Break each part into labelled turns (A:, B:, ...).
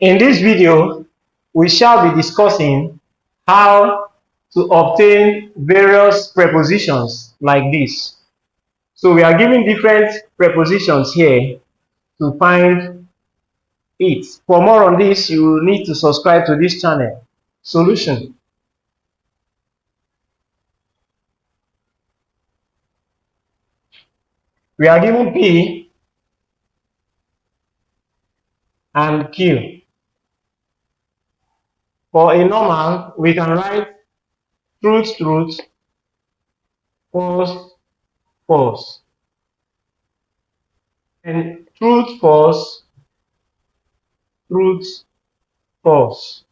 A: In this video, we shall be discussing how to obtain various prepositions like this. So we are given different prepositions here to find it. For more on this, you need to subscribe to this channel. Solution. We are given P and Q. For a normal, we can write truth, truth, false, false. And truth, false, truth, false.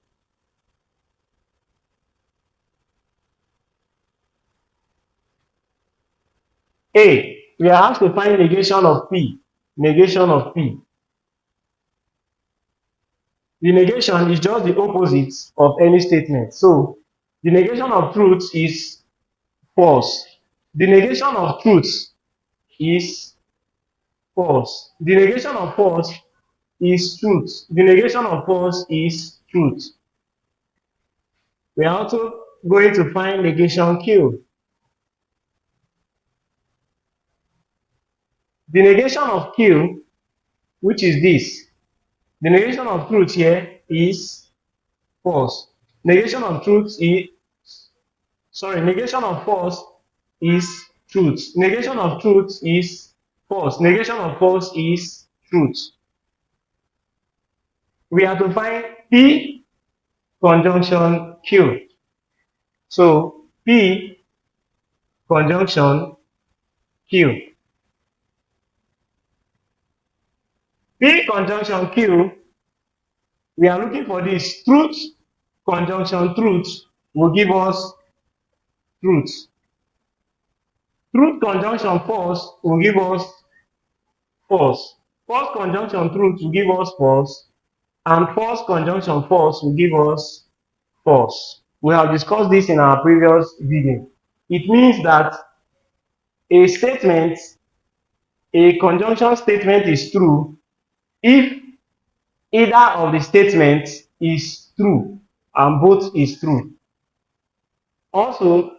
A: A. We are asked to find negation of P. Negation of P. The negation is just the opposite of any statement. So, the negation of truth is false. The negation of truth is false. The negation of false is truth. The negation of false is truth. We are also going to find negation Q. The negation of Q, which is this, the negation of truth here is false. Negation of truth is, negation of false is truth. Negation of truth is false. Negation of false is truth. We have to find P conjunction Q. So P conjunction Q. P conjunction Q, we are looking for this. Truth conjunction truth will give us truth. Truth conjunction false will give us false. False conjunction truth will give us false. And false conjunction false will give us false. We have discussed this in our previous video. It means that a statement, a conjunction statement is true if either of the statements is true and both is true. Also,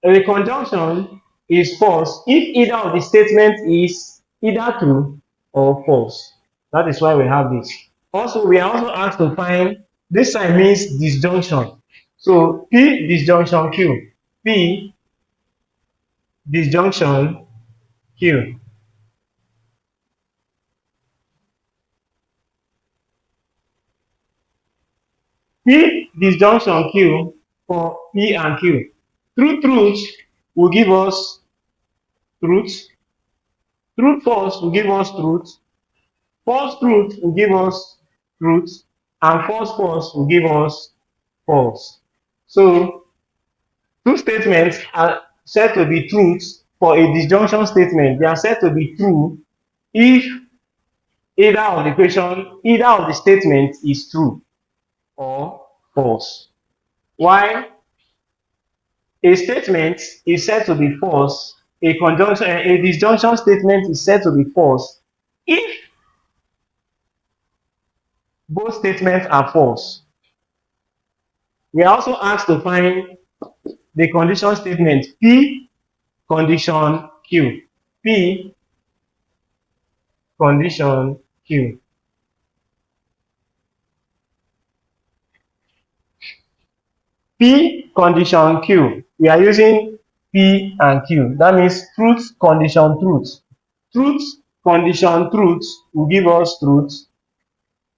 A: a conjunction is false if either of the statements is either true or false. That is why we have this. Also, we are also asked to find, this sign means disjunction. So P disjunction Q. P disjunction Q. P disjunction Q for P and Q. True truth will give us truth. True false will give us truth. False truth will give us truth. And false false will give us false. So two statements are said to be truths for a disjunction statement. They are said to be true if either of the statements is true or false. While a statement is said to be false, a disjunction statement is said to be false if both statements are false. We are also asked to find the condition statement P condition Q. P condition Q. P condition Q. We are using P and Q. That means truth condition truth. Truth condition truth will give us truth.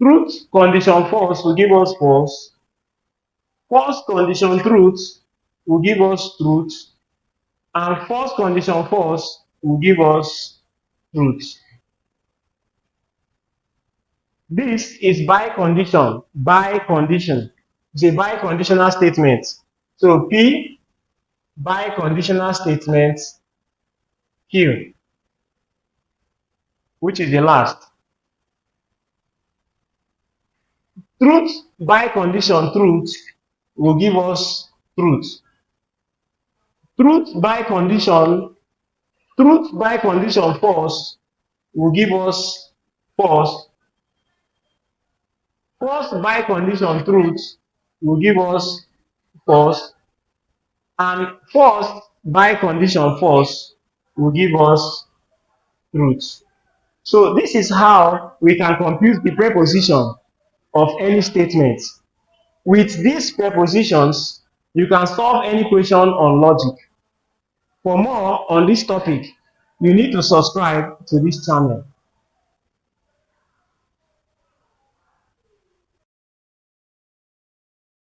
A: Truth condition false will give us false. False condition truth will give us truth. And false condition false will give us truth. This is by condition. By condition. It's a biconditional statement. So P biconditional statement Q, which is the last. Truth by condition truth will give us truth. Truth by condition false will give us false. False by condition truth will give us false, and false by condition false will give us truth. So this is how we can compute the preposition of any statement. With these prepositions, you can solve any question on logic. For more on this topic, you need to subscribe to this channel.